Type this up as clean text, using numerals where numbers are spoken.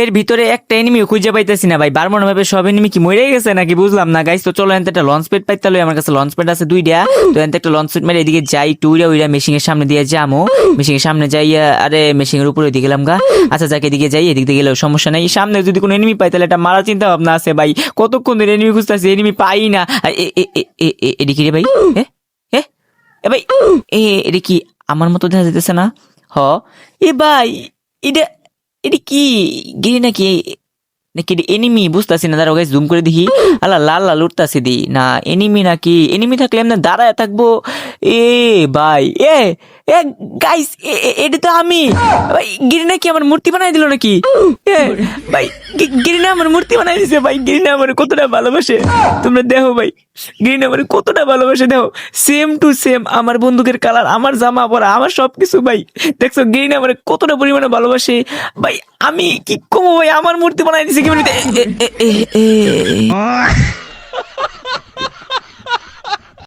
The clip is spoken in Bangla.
ম্যাপের ভিতরে একটা এনিমি খুঁজে পাইতেছি না ভাই। বারমন ম্যাপের সব এনিমি কি মরে গেছে নাকি বুঝলাম না গাইস। তো চলো এনতে একটা লঞ্চ প্যাড পাইতে লই, আমার কাছে লঞ্চ প্যাড আছে 2টা। তো এনতে একটা লঞ্চ প্যাড মেরে এদিকে যাই, টুইরা উইরা মেশিং এর সামনে দিয়ে যামো। মেশিং এর সামনে যাই, আরে মেশিং এর উপরে দিয়ে গেলাম গা। আচ্ছা যাকে এদিকে যাই, এদিক দিয়ে গেলেও সমস্যা নাই। সামনে যদি কোনো এনিমি পাই তাহলে এটা মারা চিন্তা ভাবনা আছে ভাই। কতক্ষণ ধরে এনিমি খুঁজতেছি, এনিমি পাই না। এদিকে রে ভাই, এ এ এ ভাই, এটা কি আমার মতো দেখা যেতেছে না? হ এ ভাই, এটা এটা কি গিরি নাকি নাকি এনিমি বুঝতেছি না। দাঁড়াও গাইস, জুম করে দেখি। আল্লাহ লাল লাল উঠতাছে দি না, এনিমি নাকি? এনিমি থাকলে এমনি দাঁড়ায় থাকবো? এ ভাই, এ এ গাইস, এটা তো আমি ভাই। গিরি নাকি আমার মূর্তি বানাই দিল নাকি? এ ভাই, গিরিনা আমার মূর্তি বানাই দিছে ভাই। গিরিনা আমার কতটা ভালোবাসে তোমরা দেখো ভাই। গিরিনা আমার কতটা ভালোবাসে দেখো, সেম টু সেম আমার বন্দুকের কালার, আমার জামা পরা, আমার সবকিছু ভাই। দেখছো গিরিনা আমার কতটা পরিমাণে ভালোবাসে ভাই। আমি কি কমো ভাই, আমার মূর্তি বানাই দিছে কি বলতে